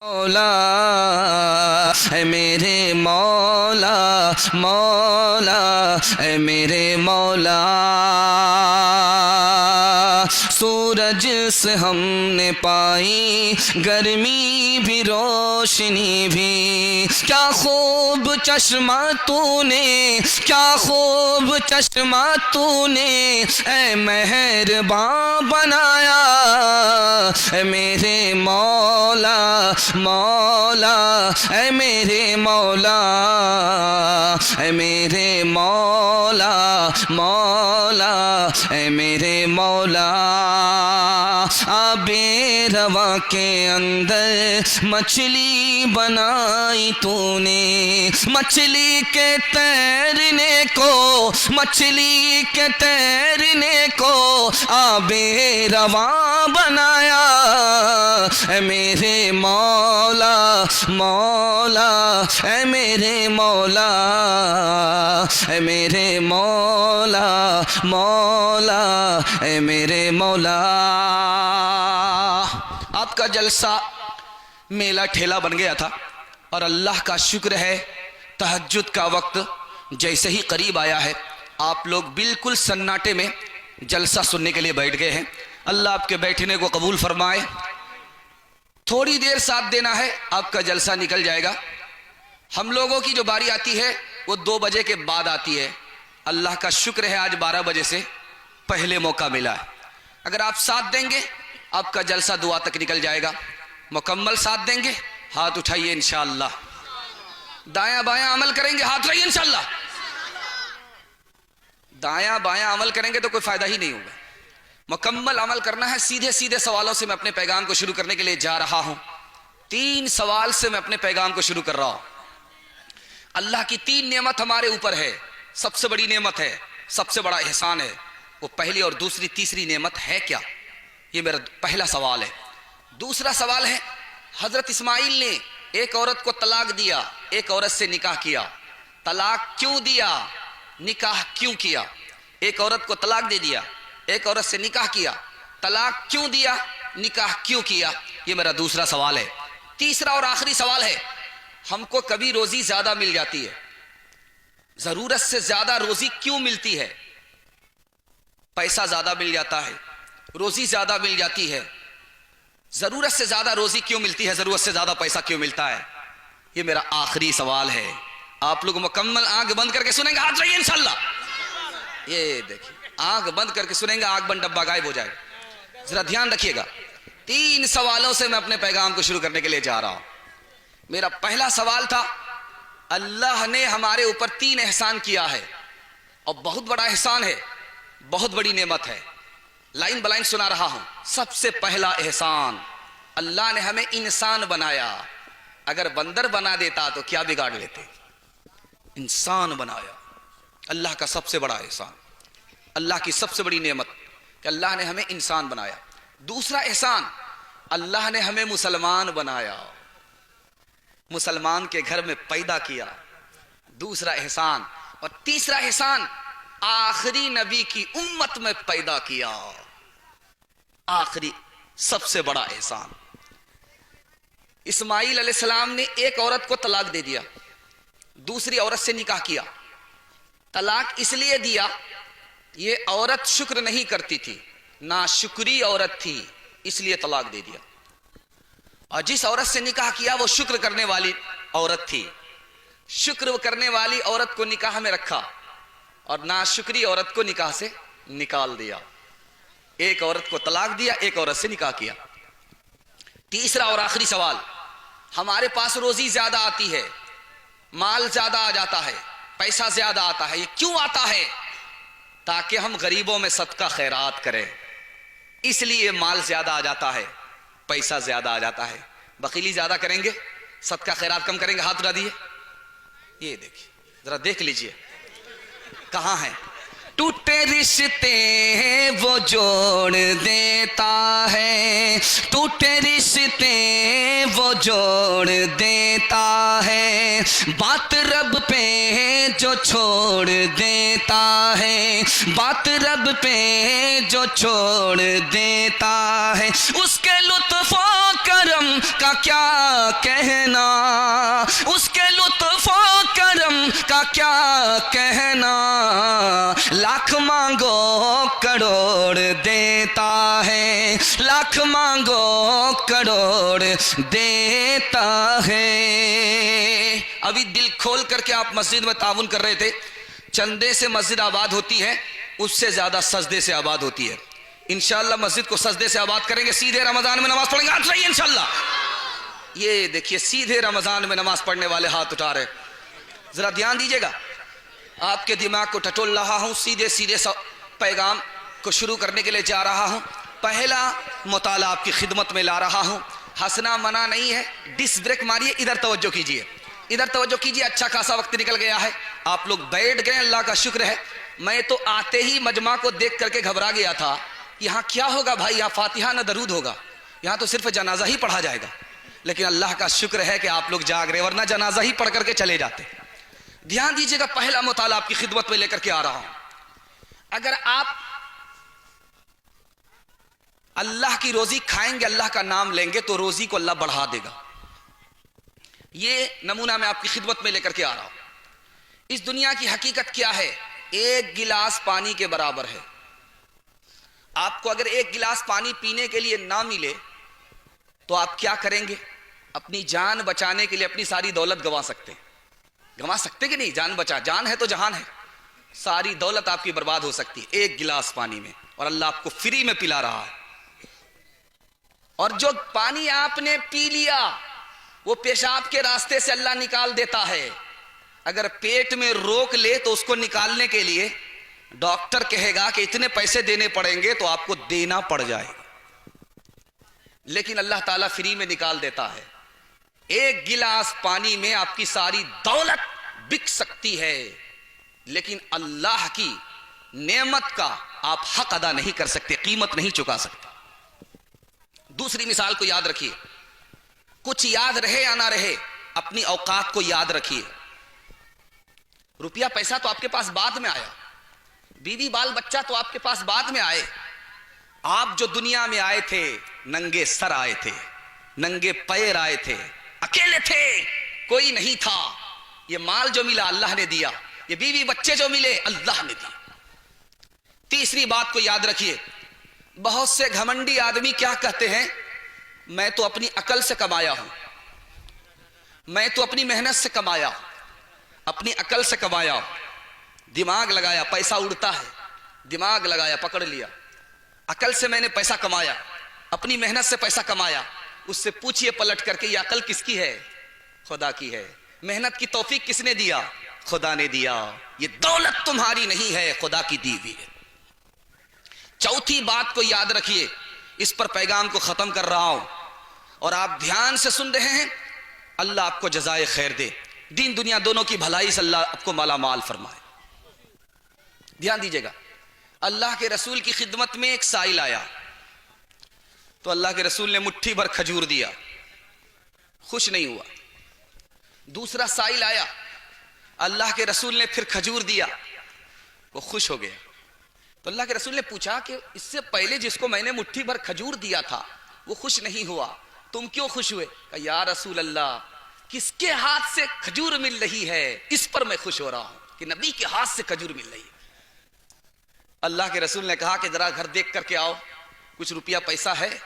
مولا اے میرے مولا مولا اے میرے مولا، سورج سے ہم نے پائی گرمی بھی روشنی بھی، کیا خوب چشمہ تو نے، کیا خوب چشمہ تو نے اے مہرباں بنایا، اے میرے مولا مولا اے میرے مولا، اے میرے مولا مولا اے میرے مولا، آبِ رواں کے اندر مچھلی بنائی تو نے، مچھلی کے تیرنے کو، مچھلی کے تیرنے کو آبِ رواں بنایا، اے میرے مولا مولا اے میرے مولا، اے میرے مولا مولا اے میرے مولا۔ آپ کا جلسہ میلہ ٹھیلا بن گیا تھا، اور اللہ کا شکر ہے تہجد کا وقت جیسے ہی قریب آیا ہے آپ لوگ بالکل سناٹے میں جلسہ سننے کے لیے بیٹھ گئے ہیں۔ اللہ آپ کے بیٹھنے کو قبول فرمائے۔ تھوڑی دیر ساتھ دینا ہے، آپ کا جلسہ نکل جائے گا۔ ہم لوگوں کی جو باری آتی ہے وہ 2 بجے کے بعد آتی ہے۔ اللہ کا شکر ہے آج 12 بجے سے پہلے موقع ملا ہے۔ اگر آپ ساتھ دیں گے آپ کا جلسہ دعا تک نکل جائے گا۔ مکمل ساتھ دیں گے ہاتھ اٹھائیے انشاءاللہ، دایاں بایاں عمل کریں گے ہاتھ اٹھائیے انشاءاللہ۔ دایاں بایاں عمل کریں گے تو کوئی فائدہ ہی نہیں ہوگا، مکمل عمل کرنا ہے۔ سیدھے سیدھے سوالوں سے میں اپنے پیغام کو شروع کرنے کے لیے جا رہا ہوں۔ 3 سوال سے میں اپنے پیغام کو شروع کر رہا ہوں۔ اللہ کی 3 نعمت ہمارے اوپر ہے، سب سے بڑی نعمت ہے، سب سے بڑا احسان ہے، وہ پہلی اور دوسری تیسری نعمت ہے کیا؟ یہ میرا پہلا سوال ہے۔ دوسرا سوال ہے، حضرت اسماعیل نے ایک عورت کو طلاق دیا، ایک عورت سے نکاح کیا، طلاق کیوں دیا، نکاح کیوں کیا؟ ایک عورت کو طلاق دے دیا، ایک عورت سے نکاح کیا، طلاق کیوں دیا، نکاح کیوں کیا؟ یہ میرا دوسرا سوال ہے۔ تیسرا اور آخری سوال ہے، ہم کو کبھی روزی زیادہ مل جاتی ہے، ضرورت سے زیادہ روزی کیوں ملتی ہے؟ پیسہ زیادہ مل جاتا ہے، روزی زیادہ مل جاتی ہے، ضرورت سے زیادہ روزی کیوں ملتی ہے، ضرورت سے زیادہ پیسہ کیوں ملتا ہے؟ یہ میرا آخری سوال ہے۔ آپ لوگ مکمل آنکھ بند کر کے سنیں گے ہاتھ رہیے انشاءاللہ۔ یہ دیکھیں آنکھ بند کر کے سنیں گے، آنکھ بند ڈبہ غائب ہو جائے گا۔ ذرا دھیان رکھیے گا، 3 سوالوں سے میں اپنے پیغام کو شروع کرنے کے لیے جا رہا ہوں۔ میرا پہلا سوال تھا، اللہ نے ہمارے اوپر 3 احسان کیا ہے، اور بہت بڑا احسان ہے، بہت بڑی نعمت ہے۔ لائن بلائن سنا رہا ہوں۔ سب سے پہلا احسان، اللہ نے ہمیں انسان بنایا۔ اگر بندر بنا دیتا تو کیا بگاڑ لیتے؟ انسان بنایا، اللہ کا سب سے بڑا احسان، اللہ کی سب سے بڑی نعمت کہ اللہ نے ہمیں انسان بنایا۔ دوسرا احسان، اللہ نے ہمیں مسلمان بنایا، مسلمان کے گھر میں پیدا کیا، دوسرا احسان۔ اور تیسرا احسان، آخری نبی کی امت میں پیدا کیا، آخری سب سے بڑا احسان۔ اسماعیل علیہ السلام نے ایک عورت کو طلاق دے دیا، دوسری عورت سے نکاح کیا۔ طلاق اس لیے دیا، یہ عورت شکر نہیں کرتی تھی، ناشکری عورت تھی، اس لیے طلاق دے دیا۔ اور جس عورت سے نکاح کیا وہ شکر کرنے والی عورت تھی، شکر کرنے والی عورت کو نکاح میں رکھا، اور ناشکری عورت کو نکاح سے نکال دیا۔ ایک عورت کو طلاق دیا، ایک عورت سے نکاح کیا۔ تیسرا اور آخری سوال، ہمارے پاس روزی زیادہ آتی ہے، مال زیادہ آ جاتا ہے، پیسہ زیادہ آتا ہے، یہ کیوں آتا ہے؟ تاکہ ہم غریبوں میں صدقہ خیرات کریں، اس لیے مال زیادہ آ جاتا ہے، پیسہ زیادہ آ جاتا ہے۔ بخیلی زیادہ کریں گے، صدقہ خیرات کم کریں گے، ہاتھ اٹھا دیے۔ یہ دیکھیے، ذرا دیکھ لیجئے کہاں ہیں، ٹوٹے رشتے وہ جوڑ دیتا ہے، ٹوٹے رشتے وہ جوڑ دیتا ہے، بات رب پہ جو چھوڑ دیتا ہے، بات رب پہ جو چھوڑ دیتا ہے، اس کے لطف و کرم کا کیا کہنا، اس کے لطف و کرم کا کیا کہنا، لاکھ مانگو کروڑ دیتا ہے، لاکھ مانگو کروڑ دیتا ہے۔ ابھی دل کھول کر کے آپ مسجد میں تعاون کر رہے تھے، چندے سے مسجد آباد ہوتی ہے، اس سے زیادہ سجدے سے آباد ہوتی ہے۔ انشاءاللہ مسجد کو سجدے سے آباد کریں گے، سیدھے رمضان میں نماز پڑھیں گے، آج رہی انشاءاللہ۔ یہ دیکھیے سیدھے رمضان میں نماز پڑھنے والے ہاتھ اٹھا رہے، ذرا دھیان دیجئے گا، آپ کے دماغ کو ٹٹول رہا ہوں، سیدھے سیدھے پیغام کو شروع کرنے کے لیے جا رہا ہوں۔ پہلا مطالعہ آپ کی خدمت میں لا رہا ہوں، ہنسنا منع نہیں ہے، ڈس بریک ماریے، ادھر توجہ کیجئے، ادھر توجہ کیجئے، اچھا خاصا وقت نکل گیا ہے، آپ لوگ بیٹھ گئے، اللہ کا شکر ہے۔ میں تو آتے ہی مجمع کو دیکھ کر کے گھبرا گیا تھا، یہاں کیا ہوگا بھائی، یہاں فاتحہ نہ درود ہوگا، یہاں تو صرف جنازہ ہی پڑھا جائے گا، لیکن اللہ کا شکر ہے کہ آپ لوگ جاگ رہے، ورنہ جنازہ ہی پڑھ کر کے چلے جاتے۔ دھیان دیجئے گا، پہلا مطالعہ آپ کی خدمت میں لے کر کے آ رہا ہوں۔ اگر آپ اللہ کی روزی کھائیں گے، اللہ کا نام لیں گے، تو روزی کو اللہ بڑھا دے گا۔ یہ نمونہ میں آپ کی خدمت میں لے کر کے آ رہا ہوں۔ اس دنیا کی حقیقت کیا ہے؟ ایک گلاس پانی کے برابر ہے۔ آپ کو اگر ایک گلاس پانی پینے کے لیے نہ ملے تو آپ کیا کریں گے؟ اپنی جان بچانے کے لیے اپنی ساری دولت گنوا سکتے ہیں، گنوا سکتے کہ نہیں؟ جان بچا، جان ہے تو جہان ہے، ساری دولت آپ کی برباد ہو سکتی ہے ایک گلاس پانی میں، اور اللہ آپ کو فری میں پلا رہا ہے۔ اور جو پانی آپ نے پی لیا وہ پیشاب کے راستے سے اللہ نکال دیتا ہے۔ اگر پیٹ میں روک لے تو اس کو نکالنے کے لیے ڈاکٹر کہے گا کہ اتنے پیسے دینے پڑیں گے، تو آپ کو دینا پڑ جائے گا، لیکن اللہ تعالیٰ فری میں نکال دیتا ہے۔ ایک گلاس پانی میں آپ کی ساری دولت بک سکتی ہے، لیکن اللہ کی نعمت کا آپ حق ادا نہیں کر سکتے، قیمت نہیں چکا سکتے۔ دوسری مثال کو یاد رکھیے، کچھ یاد رہے یا نہ رہے، اپنی اوقات کو یاد رکھیے۔ روپیہ پیسہ تو آپ کے پاس بعد میں آیا، بیوی بال بچہ تو آپ کے پاس بعد میں آئے۔ آپ جو دنیا میں آئے تھے ننگے سر آئے تھے، ننگے پیر آئے تھے، اکیلے تھے، کوئی نہیں تھا۔ یہ مال جو ملا اللہ نے دیا، یہ بیوی بچے جو ملے اللہ نے دیا۔ تیسری بات کو یاد رکھیے، بہت سے گھمنڈی آدمی کیا کہتے ہیں؟ میں تو اپنی عقل سے کمایا ہوں، میں تو اپنی محنت سے کمایا، اپنی عقل سے کمایا، دماغ لگایا، پیسہ اڑتا ہے، دماغ لگایا پکڑ لیا، عقل سے میں نے پیسہ کمایا، اپنی محنت سے پیسہ کمایا۔ اس سے پوچھئے پلٹ کر کے، یہ عقل کس کی ہے؟ خدا کی ہے۔ محنت کی توفیق کس نے دیا؟ خدا نے دیا۔ یہ دولت تمہاری نہیں ہے، خدا کی دی ہوئی ہے۔ چوتھی بات کو یاد رکھیے، اس پر پیغام کو ختم کر رہا ہوں اور آپ دھیان سے سن رہے ہیں، اللہ آپ کو جزائے خیر دے، دین دنیا دونوں کی بھلائی سے اللہ آپ کو مالا مال فرمائے۔ دھیان دیجئے گا، اللہ کے رسول کی خدمت میں ایک سائل آیا تو اللہ کے رسول نے مٹھی بھر کھجور دیا، خوش نہیں ہوا۔ دوسرا سائل آیا، اللہ کے رسول نے پھر کھجور دیا، وہ خوش ہو گیا۔ تو اللہ کے رسول نے پوچھا کہ اس سے پہلے جس کو میں نے مٹھی بھر کھجور دیا تھا وہ خوش نہیں ہوا، تم کیوں خوش ہوئے؟ کہ یا رسول اللہ، کس کے ہاتھ سے کھجور مل رہی ہے اس پر میں خوش ہو رہا ہوں، کہ نبی کے ہاتھ سے کھجور مل رہی ہے۔ اللہ کے رسول نے کہا کہ ذرا گھر دیکھ کر کے آؤ، کچھ روپیہ پیسہ ہے؟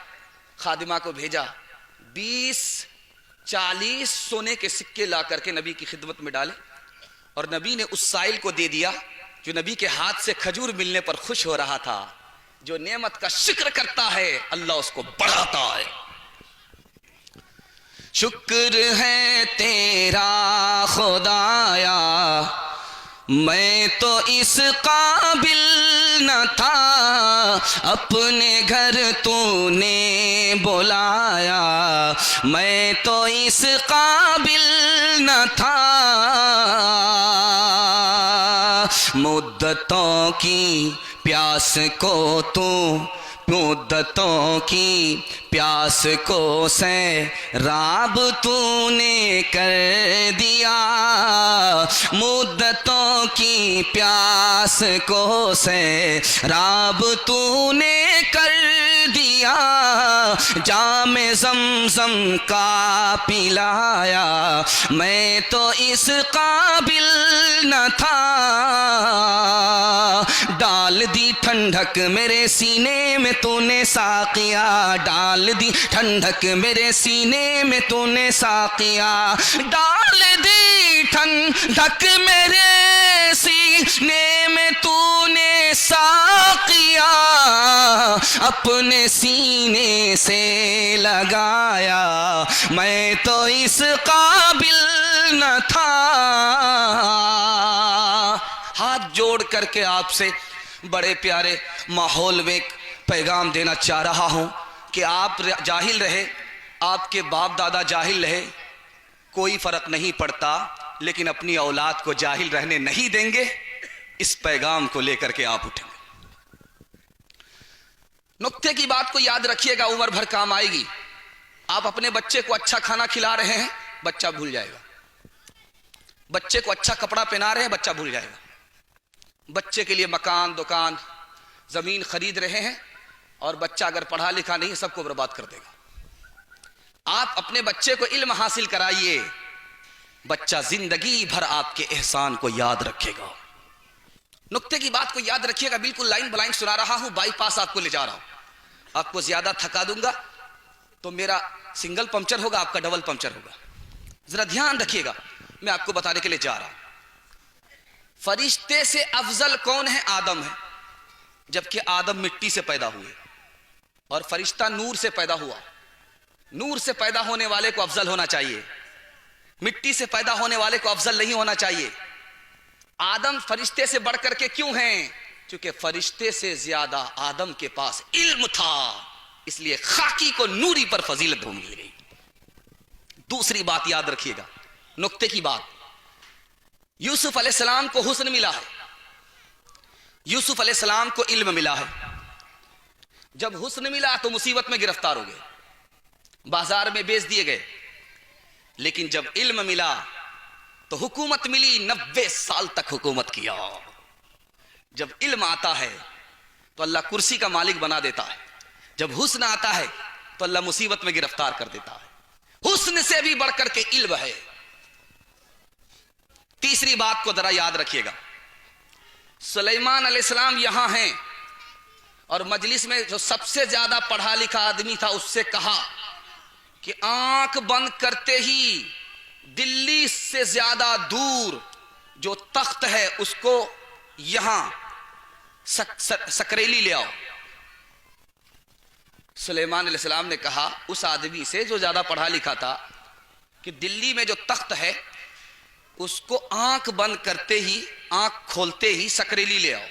خادمہ کو بھیجا، 20-40 سونے کے سکے لا کر کے نبی کی خدمت میں ڈالے، اور نبی نے اس سائل کو دے دیا جو نبی کے ہاتھ سے کھجور ملنے پر خوش ہو رہا تھا۔ جو نعمت کا شکر کرتا ہے اللہ اس کو بڑھاتا ہے۔ شکر ہے تیرا خدایا، میں تو اس قابل نہ تھا، اپنے گھر تو نے بلایا، میں تو اس قابل نہ تھا، مدتوں کی پیاس کو تو مدتوں کی پیاس کو سیراب تو نے کر دیا مدتوں کی پیاس کو سیراب تو نے کر دیا جام زمزم کا پلایا میں تو اس قابل نہ تھا ڈال دی ٹھنڈک میرے سینے میں تو نے ساقیا ڈال دی ٹھنڈک میرے سینے میں تو نے ساقیا ڈال دی ٹھنڈک میرے سینے میں تو نے ساقیا اپنے سینے سے لگایا میں تو اس قابل نہ تھا ہاتھ جوڑ کر کے آپ سے بڑے پیارے ماحول میں ایک پیغام دینا چاہ رہا ہوں کہ آپ جاہل رہے آپ کے باپ دادا جاہل رہے کوئی فرق نہیں پڑتا لیکن اپنی اولاد کو جاہل رہنے نہیں دیں گے اس پیغام کو لے کر کے آپ اٹھیں گے نقطے کی بات کو یاد رکھیے گا عمر بھر کام آئے گی آپ اپنے بچے کو اچھا کھانا کھلا رہے ہیں بچہ بھول جائے گا بچے کو اچھا کپڑا پہنا رہے ہیں بچہ بھول جائے گا بچے کے لیے مکان دکان زمین خرید رہے ہیں اور بچہ اگر پڑھا لکھا نہیں سب کو برباد کر دے گا آپ اپنے بچے کو علم حاصل کرائیے بچہ زندگی بھر آپ کے احسان کو یاد رکھے گا نقطے کی بات کو یاد رکھیے گا بالکل لائن بلائن سنا رہا ہوں بائی پاس آپ کو لے جا رہا ہوں آپ کو زیادہ تھکا دوں گا تو میرا سنگل پنکچر ہوگا آپ کا ڈبل پنکچر ہوگا ذرا دھیان رکھیے گا میں آپ کو بتانے کے لیے جا رہا ہوں فرشتے سے افضل کون ہے آدم ہے جبکہ آدم مٹی سے پیدا ہوئے اور فرشتہ نور سے پیدا ہوا نور سے پیدا ہونے والے کو افضل ہونا چاہیے مٹی سے پیدا ہونے والے کو افضل نہیں ہونا چاہیے آدم فرشتے سے بڑھ کر کے کیوں ہیں کیونکہ فرشتے سے زیادہ آدم کے پاس علم تھا اس لیے خاکی کو نوری پر فضیلت مل گئی دوسری بات یاد رکھیے گا نقطے کی بات یوسف علیہ السلام کو حسن ملا ہے یوسف علیہ السلام کو علم ملا ہے جب حسن ملا تو مصیبت میں گرفتار ہو گئے بازار میں بیچ دیے گئے لیکن جب علم ملا تو حکومت ملی 90 سال تک حکومت کیا جب علم آتا ہے تو اللہ کرسی کا مالک بنا دیتا ہے جب حسن آتا ہے تو اللہ مصیبت میں گرفتار کر دیتا ہے حسن سے بھی بڑھ کر کے علم ہے تیسری بات کو ذرا یاد رکھیے گا سلیمان علیہ السلام یہاں ہیں اور مجلس میں جو سب سے زیادہ پڑھا لکھا آدمی تھا اس سے کہا کہ آنکھ بند کرتے ہی دلی سے زیادہ دور جو تخت ہے اس کو یہاں سکریلی لے آؤ سلیمان علیہ السلام نے کہا اس آدمی سے جو زیادہ پڑھا لکھا تھا کہ دلی میں جو تخت ہے اس کو آنکھ بند کرتے ہی آنکھ کھولتے ہی سکریلی لے آؤ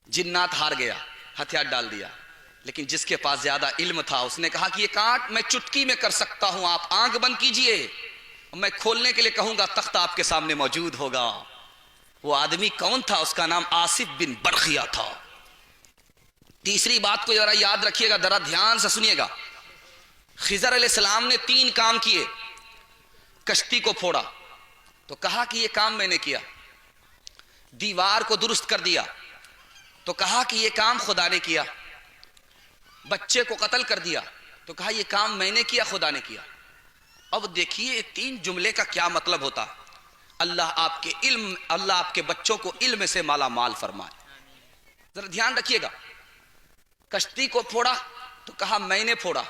جنات ہار گیا ہتھیار ڈال دیا لیکن جس کے پاس زیادہ علم تھا اس نے کہا کہ یہ کانٹ میں چٹکی میں کر سکتا ہوں آپ آنکھ بند کیجئے میں کھولنے کے لیے کہوں گا تخت آپ کے سامنے موجود ہوگا وہ آدمی کون تھا اس کا نام آصف بن برخیا تھا تیسری بات کو ذرا یاد رکھیے گا ذرا دھیان سے سنیے گا خضر علیہ السلام نے 3 کام کیے کشتی کو پھوڑا تو کہا کہ یہ کام میں نے کیا دیوار کو درست کر دیا تو کہا کہ یہ کام خدا نے کیا بچے کو قتل کر دیا تو کہا یہ کام میں نے کیا خدا نے کیا اب دیکھیے 3 جملے کا کیا مطلب ہوتا اللہ آپ کے بچوں کو علم سے مالا مال فرمائے ذرا دھیان رکھیے گا کشتی کو پھوڑا تو کہا میں نے پھوڑا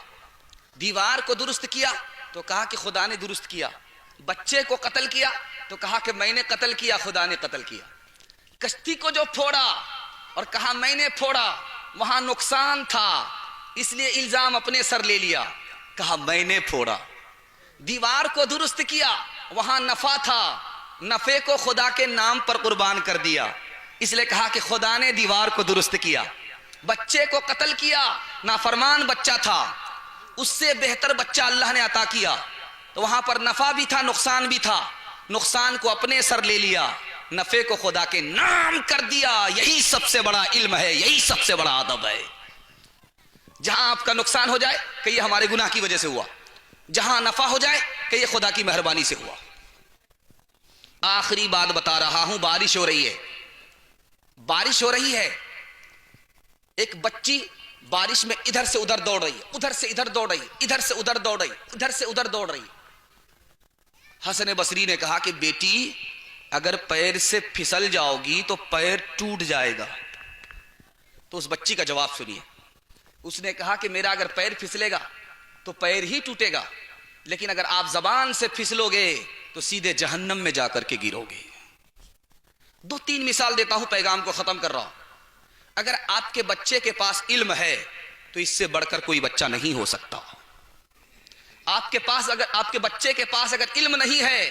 دیوار کو درست کیا تو کہا کہ خدا نے درست کیا بچے کو قتل کیا تو کہا کہ میں نے قتل کیا خدا نے قتل کیا کشتی کو جو پھوڑا اور کہا میں نے پھوڑا وہاں نقصان تھا اس لیے الزام اپنے سر لے لیا کہا میں نے پھوڑا دیوار کو درست کیا وہاں نفع تھا نفع کو خدا کے نام پر قربان کر دیا اس لیے کہا کہ خدا نے دیوار کو درست کیا بچے کو قتل کیا نافرمان بچہ تھا اس سے بہتر بچہ اللہ نے عطا کیا تو وہاں پر نفع بھی تھا نقصان بھی تھا نقصان کو اپنے سر لے لیا نفع کو خدا کے نام کر دیا. یہی سب سے بڑا علم ہے, یہی سب سے بڑا ادب ہے. جہاں آپ کا نقصان ہو جائے کہ یہ ہمارے گناہ کی وجہ سے ہوا, جہاں نفع ہو جائے کہ یہ خدا کی مہربانی سے ہوا. آخری بات بتا رہا ہوں, بارش ہو رہی ہے, بارش ہو رہی ہے. ایک بچی بارش میں ادھر سے ادھر دوڑ رہی ہے, ادھر سے ادھر دوڑ رہی, ادھر سے ادھر دوڑ رہی, ادھر سے ادھر دوڑ رہی. حسن بصری نے کہا کہ بیٹی اگر پیر سے پھسل جاؤ گی تو پیر ٹوٹ جائے گا. تو اس بچی کا جواب سنیے. اس نے کہا کہ میرا اگر پیر پھسلے گا تو پیر ہی ٹوٹے گا, لیکن اگر آپ زبان سے پھسلو گے تو سیدھے جہنم میں جا کر کے گرو گے. 2-3 مثال دیتا ہوں, پیغام کو ختم کر رہا ہوں. اگر آپ کے بچے کے پاس علم ہے تو اس سے بڑھ کر کوئی بچہ نہیں ہو سکتا. آپ کے پاس اگر آپ کے بچے کے پاس اگر علم نہیں ہے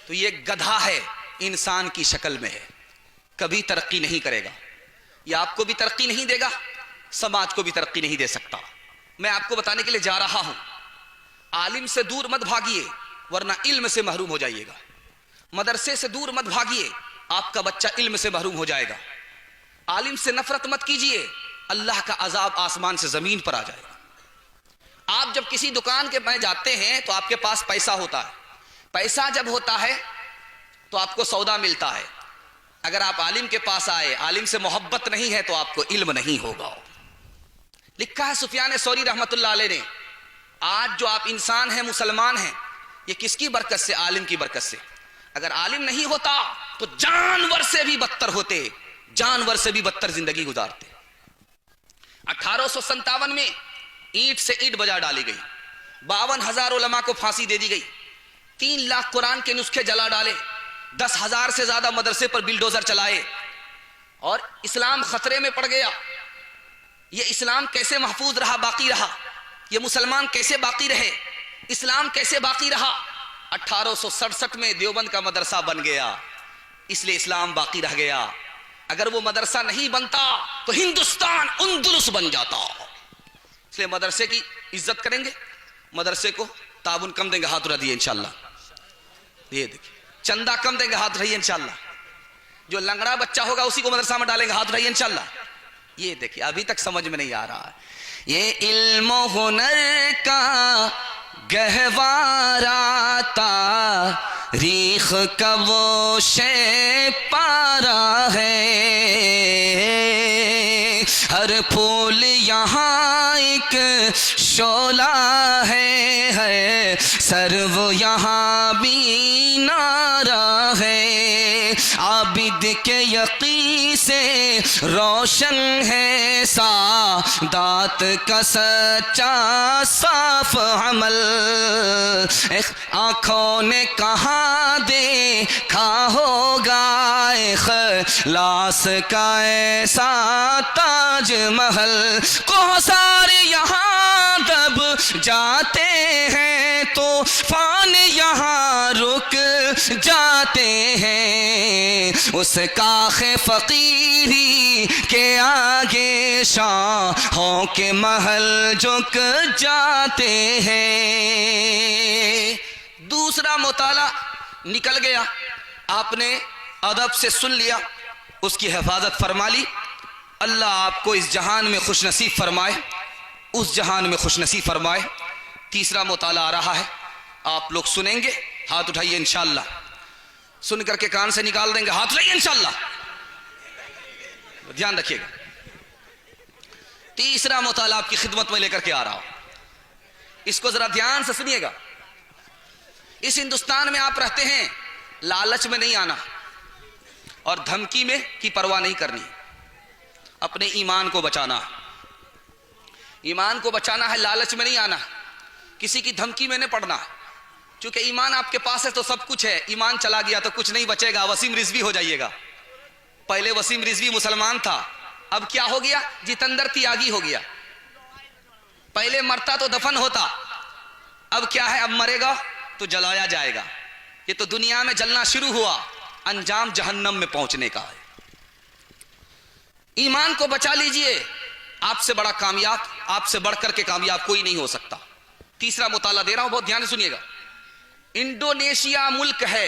تو یہ گدھا ہے, انسان کی شکل میں ہے, کبھی ترقی نہیں کرے گا. یہ آپ کو بھی ترقی نہیں دے گا, سماج کو بھی ترقی نہیں دے سکتا. میں آپ کو بتانے کے لیے جا رہا ہوں, عالم سے دور مت بھاگیے ورنہ علم سے محروم ہو جائیے گا. مدرسے سے دور مت بھاگیے, آپ کا بچہ علم سے محروم ہو جائے گا. عالم سے نفرت مت کیجیے, اللہ کا عذاب آسمان سے زمین پر آ جائے گا. آپ جب کسی دکان کے میں جاتے ہیں تو آپ کے پاس پیسہ ہوتا ہے, پیسہ جب ہوتا ہے تو آپ کو سودا ملتا ہے. اگر آپ عالم کے پاس آئے, عالم سے محبت نہیں ہے تو آپ کو علم نہیں ہوگا. لکھا ہے سفیان ثوری رحمت اللہ علیہ نے, آج جو آپ انسان ہیں, مسلمان ہیں, یہ کس کی برکت سے؟ عالم کی برکت سے. اگر عالم نہیں ہوتا تو جانور سے بھی بدتر ہوتے, جانور سے بھی بدتر زندگی گزارتے. 1857 میں اینٹ سے اینٹ بجا ڈالی گئی, 52,000 علماء کو پھانسی دے دی گئی, 3 لاکھ قرآن کے نسخے جلا ڈالے, 10,000 سے زیادہ مدرسے پر بلڈوزر چلائے, اور اسلام خطرے میں پڑ گیا. یہ اسلام کیسے محفوظ رہا, باقی رہا؟ یہ مسلمان کیسے باقی رہے, اسلام کیسے باقی رہا؟ 1867 میں دیوبند کا مدرسہ بن گیا, اس لیے اسلام باقی رہ گیا. اگر وہ مدرسہ نہیں بنتا تو ہندوستان اندلس بن جاتا. اس لیے مدرسے کی عزت کریں گے, مدرسے کو تعاون کم دیں گے, ہاتھ اٹھا دیے انشاءاللہ. یہ دیکھیں, چندہ کم دیں گے, ہاتھ اٹھائیے انشاءاللہ. جو لنگڑا بچہ ہوگا اسی کو مدرسہ میں ڈالیں گے, ہاتھ اٹھائیے انشاءاللہ. یہ دیکھیے, ابھی تک سمجھ میں نہیں آ رہا. یہ علم و ہنر کا گہوارہ تاریخ کا وہ شے پارا ہے, ہر پھول یہاں ایک شعلہ ہے, سرو یہاں بھی نارا ہے, عابد کے یقین سے روشن ہے سادات کا سچا صاف عمل. آنکھوں نے کہاں دیکھا ہوگا اخلاص کا ایسا تاج محل, کوثر یہاں دب جاتے ہیں تو فان یہاں رک جاتے ہیں, اس کاخ فقیری کے آگے شاہوں کے محل جھک جاتے ہیں. دوسرا مطالعہ نکل گیا, آپ نے ادب سے سن لیا, اس کی حفاظت فرما لی. اللہ آپ کو اس جہان میں خوش نصیب فرمائے, اس جہان میں خوش نصیب فرمائے. تیسرا مطالعہ آ رہا ہے, آپ لوگ سنیں گے, ہاتھ اٹھائیے انشاءاللہ. سن کر کے کان سے نکال دیں گے, ہاتھ اٹھائیے انشاءاللہ. دھیان رکھیے گا. تیسرا مطالعہ آپ کی خدمت میں لے کر کے آ رہا ہوں, اس کو ذرا دھیان سے سنیے گا. اس ہندوستان میں آپ رہتے ہیں, لالچ میں نہیں آنا اور دھمکی میں کی پرواہ نہیں کرنی. اپنے ایمان کو بچانا, ایمان کو بچانا ہے, لالچ میں نہیں آنا, کسی کی دھمکی میں نہیں پڑنا. چونکہ ایمان آپ کے پاس ہے تو سب کچھ ہے, ایمان چلا گیا تو کچھ نہیں بچے گا, وسیم رضوی ہو جائیے گا. پہلے وسیم رضوی مسلمان تھا, اب کیا ہو گیا؟ جتندر تیاگی ہو گیا. پہلے مرتا تو دفن ہوتا, اب کیا ہے؟ اب مرے گا تو جلایا جائے گا. یہ تو دنیا میں جلنا شروع ہوا, انجام جہنم میں پہنچنے کا ہے. ایمان کو بچا لیجئے, آپ سے بڑا کامیاب, آپ سے بڑھ کر کے کامیاب کوئی نہیں ہو سکتا. تیسرا مطالعہ دے رہا ہوں, بہت دھیان سے سنیے گا. انڈونیشیا ملک ہے,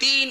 3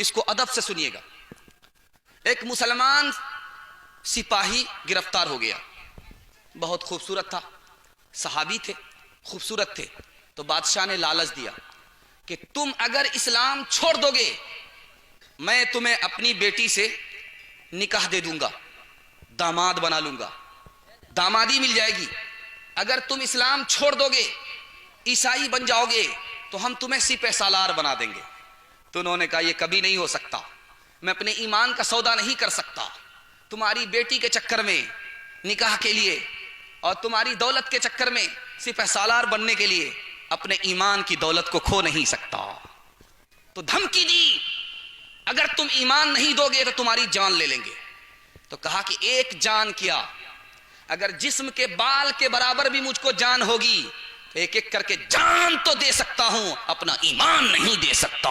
اس کو ادب سے سنیے گا. ایک مسلمان سپاہی گرفتار ہو گیا, بہت خوبصورت تھا, صحابی تھے, خوبصورت تھے. تو بادشاہ نے لالچ دیا کہ تم اگر اسلام چھوڑ دو گے میں تمہیں اپنی بیٹی سے نکاح دے دوں گا, داماد بنا لوں گا, دامادی مل جائے گی. اگر تم اسلام چھوڑ دو گے, عیسائی بن جاؤ گے, تو ہم تمہیں سپہ سالار بنا دیں گے. تو انہوں نے کہا یہ کبھی نہیں ہو سکتا, میں اپنے ایمان کا سودا نہیں کر سکتا. تمہاری بیٹی کے چکر میں نکاح کے لیے اور تمہاری دولت کے چکر میں سپہ سالار بننے کے لیے اپنے ایمان کی دولت کو کھو نہیں سکتا. تو دھمکی دی, اگر تم ایمان نہیں دو گے تو تمہاری جان لے لیں گے. تو کہا کہ ایک جان کیا, اگر جسم کے بال کے برابر بھی مجھ کو جان ہوگی تو ایک ایک کر کے جان تو دے سکتا ہوں, اپنا ایمان نہیں دے سکتا.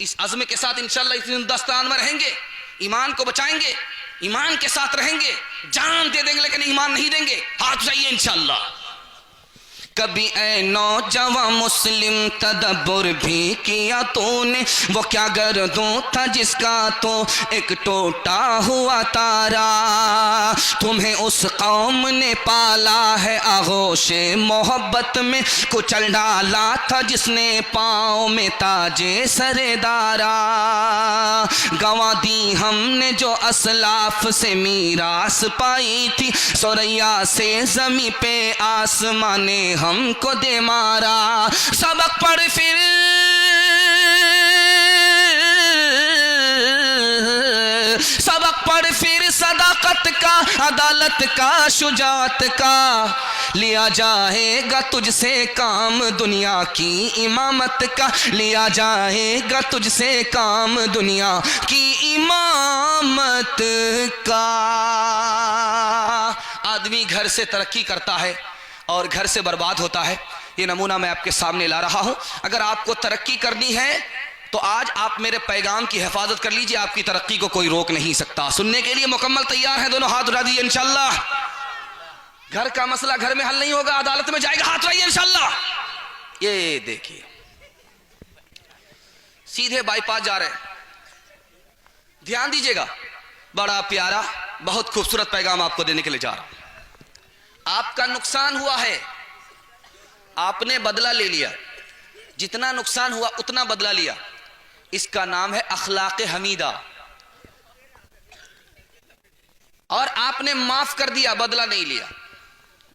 اس عزم کے ساتھ انشاءاللہ اس ہندوستان میں رہیں گے, ایمان کو بچائیں گے, ایمان کے ساتھ رہیں گے, جان دے دیں گے لیکن ایمان نہیں دیں گے. ہاتھ اٹھائیے انشاءاللہ. کبھی اے نوجوان مسلم تدبر بھی کیا تو نے, وہ کیا گردوں تھا جس کا تو ایک ٹوٹا ہوا تارا. تمہیں اس قوم نے پالا ہے آغوش محبت میں, کچل ڈالا تھا جس نے پاؤں میں تاجے سر دارا. گنوا دی ہم نے جو اسلاف سے میراث پائی تھی, سوریا سے زمیں پہ آسمان نے ہم کو دے مارا. سبق پڑھ پھر سبق پڑھ پھر صداقت کا, عدالت کا, شجاعت کا. لیا جائے گا تجھ سے کام دنیا کی امامت کا, لیا جائے گا تجھ سے کام دنیا کی امامت کا. آدمی گھر سے ترقی کرتا ہے اور گھر سے برباد ہوتا ہے. یہ نمونہ میں آپ کے سامنے لا رہا ہوں. اگر آپ کو ترقی کرنی ہے تو آج آپ میرے پیغام کی حفاظت کر لیجئے, آپ کی ترقی کو کوئی روک نہیں سکتا. سننے کے لیے مکمل تیار ہیں؟ دونوں ہاتھ اٹھا دیجئے انشاءاللہ. گھر کا مسئلہ گھر میں حل نہیں ہوگا, عدالت میں جائے گا. ہاتھ اٹھائیے انشاءاللہ. یہ دیکھیے سیدھے بائی پاس جا رہے ہیں, دھیان دیجئے گا. بڑا پیارا بہت خوبصورت پیغام آپ کو دینے کے لیے جا رہا ہوں. آپ کا نقصان ہوا ہے, آپ نے بدلہ لے لیا, جتنا نقصان ہوا اتنا بدلہ لیا. اس کا نام ہے اخلاق حمیدہ. اور آپ نے معاف کر دیا, بدلہ نہیں لیا.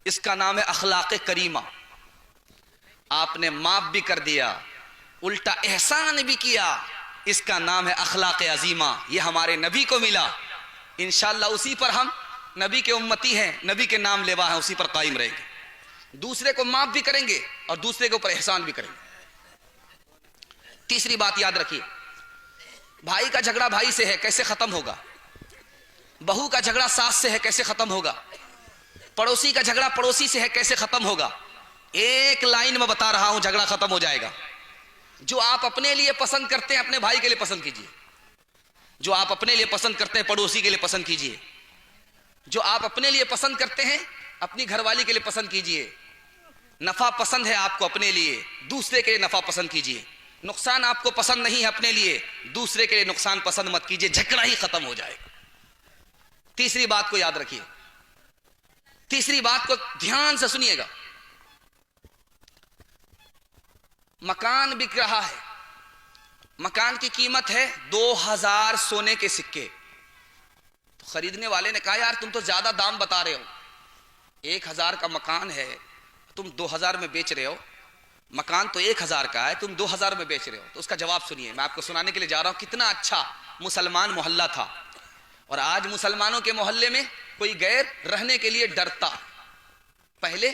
اس کا نام ہے اخلاق کریمہ. آپ نے معاف بھی کر دیا, الٹا احسان بھی کیا. اس کا نام ہے اخلاق عظیمہ. یہ ہمارے نبی کو ملا. انشاءاللہ اسی پر ہم نبی کے امتی ہیں, نبی کے نام لیوا ہیں, اسی پر قائم رہیں گے. دوسرے کو معاف بھی کریں گے اور دوسرے کے اوپر احسان بھی کریں گے. تیسری بات یاد رکھیے, بھائی کا جھگڑا بھائی سے ہے, کیسے ختم ہوگا؟ بہو کا جھگڑا ساس سے ہے, کیسے ختم ہوگا؟ پڑوسی کا جھگڑا پڑوسی سے ہے, کیسے ختم ہوگا؟ ایک لائن میں بتا رہا ہوں, جھگڑا ختم ہو جائے گا. جو آپ اپنے لیے پسند کرتے ہیں اپنے بھائی کے لیے پسند کیجئے, جو آپ اپنے لیے پسند کرتے ہیں پڑوسی کے لیے پسند کیجئے, جو آپ اپنے لیے پسند کرتے ہیں اپنی گھر والی کے لیے پسند کیجئے. نفع پسند ہے آپ کو اپنے لیے, دوسرے کے لیے نفع پسند کیجئے. نقصان آپ کو پسند نہیں ہے اپنے لیے, دوسرے کے لیے نقصان پسند مت کیجئے, جھگڑا ہی ختم ہو جائے گا. تیسری بات کو یاد رکھیے, تیسری بات کو دھیان سے سنیے گا. مکان بک رہا ہے, مکان کی قیمت ہے 2000 سونے کے سکے. تو خریدنے والے نے کہا یار تم تو زیادہ دام بتا رہے ہو, 1000 کا مکان ہے تم 2000 میں بیچ رہے ہو, مکان تو 1000 کا ہے تم 2000 میں بیچ رہے ہو. تو اس کا جواب سنیے, میں آپ کو سنانے کے لیے جا رہا ہوں. کتنا اچھا مسلمان محلہ تھا, اور آج مسلمانوں کے محلے میں کوئی غیر رہنے کے لیے ڈرتا. پہلے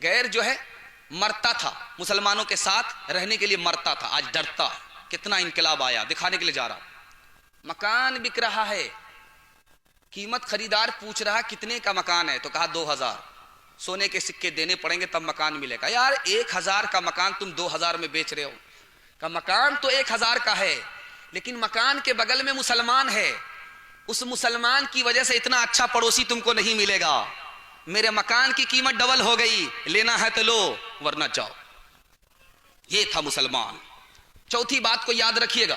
غیر جو ہے مرتا تھا, مسلمانوں کے ساتھ رہنے کے لیے مرتا تھا, آج ڈرتا. کتنا انقلاب آیا, دکھانے کے لیے جا رہا ہوں. مکان بک رہا ہے, قیمت خریدار پوچھ رہا کتنے کا مکان ہے, تو کہا 2000. سونے کے سکے دینے پڑیں گے تب مکان ملے گا. یار 1000 کا مکان تم 2000 میں بیچ رہے ہو. کہ مکان تو 1000 کا ہے لیکن مکان کے بغل میں مسلمان ہے, اس مسلمان کی وجہ سے اتنا اچھا پڑوسی تم کو نہیں ملے گا. میرے مکان کی قیمت ڈبل ہو گئی, لینا ہے تو لو ورنہ جاؤ. یہ تھا مسلمان. چوتھی بات کو یاد رکھیے گا,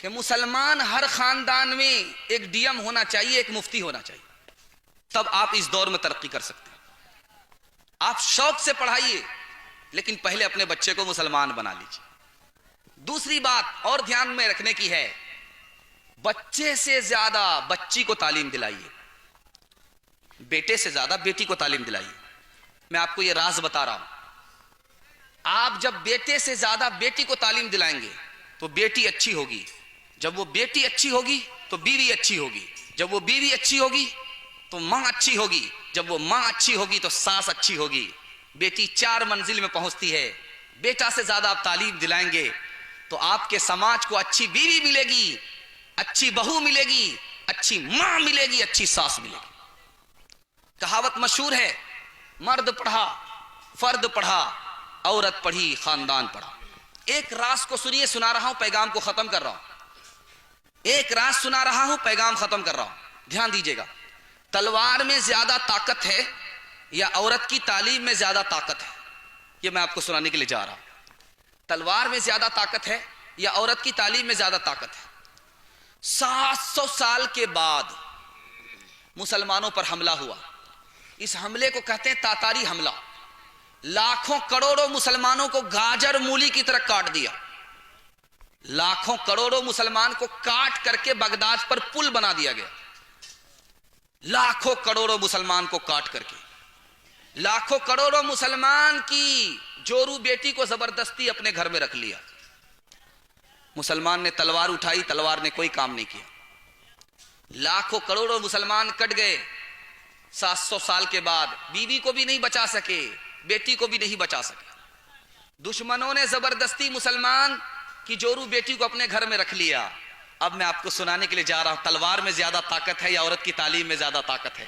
کہ مسلمان ہر خاندان میں ایک ڈی ایم ہونا چاہیے، ایک مفتی ہونا چاہیے، تب آپ اس دور میں ترقی کر سکتے ہیں۔ آپ شوق سے پڑھائیے، لیکن پہلے اپنے بچے کو مسلمان بنا لیجیے۔ دوسری بات اور دھیان میں رکھنے کی ہے، بچے سے زیادہ بچی کو تعلیم دلائیے، بیٹے سے زیادہ بیٹی کو تعلیم دلائیے۔ میں آپ کو یہ راز بتا رہا ہوں، آپ جب بیٹے سے زیادہ بیٹی کو تعلیم دلائیں گے تو بیٹی اچھی ہوگی، جب وہ بیٹی اچھی ہوگی تو بیوی اچھی ہوگی، جب وہ بیوی اچھی ہوگی تو ماں اچھی ہوگی، جب وہ ماں اچھی ہوگی تو ساس اچھی ہوگی۔ بیٹی 4 منزل میں پہنچتی ہے، بیٹا سے زیادہ آپ تعلیم دلائیں گے تو آپ کے سماج کو اچھی بیوی ملے گی، اچھی بہو ملے گی، اچھی ماں ملے گی، اچھی ساس ملے گی۔ کہاوت مشہور ہے، مرد پڑھا فرد پڑھا، عورت پڑھی خاندان پڑھا۔ ایک راز کو سنیے، سنا رہا ہوں، پیغام کو ختم کر رہا ہوں۔ ایک راز سنا رہا ہوں، پیغام ختم کر رہا ہوں، دھیان دیجیے گا۔ تلوار میں زیادہ طاقت ہے یا عورت کی تعلیم میں زیادہ طاقت ہے؟ یہ میں آپ کو سنانے کے لیے جا رہا ہوں۔ تلوار میں زیادہ طاقت ہے یا عورت کی تعلیم میں زیادہ طاقت ہے؟ 700 سال کے بعد مسلمانوں پر حملہ ہوا، اس حملے کو کہتے ہیں تاتاری حملہ۔ لاکھوں کروڑوں مسلمانوں کو گاجر مولی کی طرح کاٹ دیا، لاکھوں کروڑوں مسلمان کو کاٹ کر کے بغداد پر پل بنا دیا گیا، لاکھوں کروڑوں مسلمان کو کاٹ کر کے، لاکھوں کروڑوں مسلمان کی جورو بیٹی کو زبردستی اپنے گھر میں رکھ لیا۔ مسلمان نے تلوار اٹھائی، تلوار نے کوئی کام نہیں کیا، لاکھوں کروڑوں مسلمان کٹ گئے۔ 700 سال کے بعد بیوی کو بھی نہیں بچا سکے، بیٹی کو بھی نہیں بچا سکے، دشمنوں نے زبردستی مسلمان کی جورو بیٹی کو اپنے گھر میں رکھ لیا۔ اب میں آپ کو سنانے کے لیے جا رہا ہوں، تلوار میں زیادہ طاقت ہے یا عورت کی تعلیم میں زیادہ طاقت ہے؟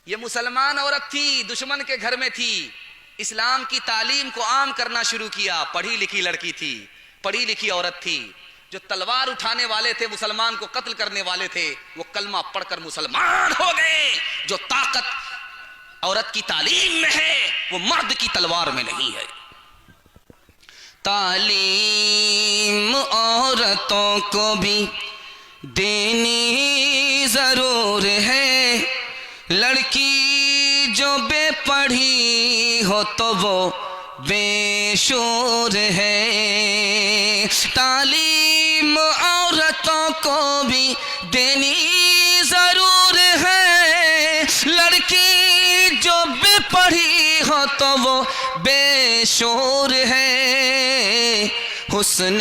یہ مسلمان عورت تھی، دشمن کے گھر میں تھی، اسلام کی تعلیم کو عام کرنا شروع کیا، پڑھی لکھی لڑکی تھی، پڑھی لکھی عورت تھی۔ جو تلوار اٹھانے والے تھے، مسلمان کو قتل کرنے والے تھے، وہ کلمہ پڑھ کر مسلمان ہو گئے۔ جو طاقت عورت کی تعلیم میں ہے وہ مرد کی تلوار میں نہیں ہے۔ تعلیم عورتوں کو بھی دینی ضرور ہے، لڑکی جو بے پڑھی ہو تو وہ بے شعور ہے۔ تعلیم عورتوں کو بھی دینی ضرور ہے، لڑکی جو بے پڑھی ہو تو وہ بے شعور ہے۔ حسن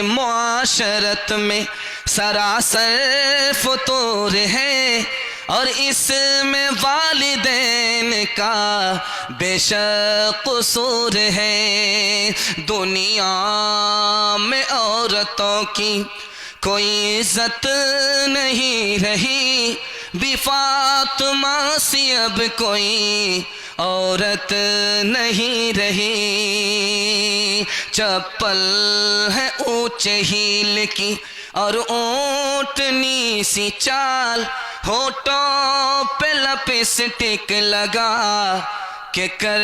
معاشرت میں سراسر فطور ہے، اور اس میں والدین کا بے شک قصور ہے۔ دنیا میں عورتوں کی کوئی عزت نہیں رہی، بی فاطمہ سی اب کوئی عورت نہیں رہی۔ چپل ہے اونچے ہیل کی اور اونٹنی سی چال، ہونٹوں پہ لپسٹک لگا کے کر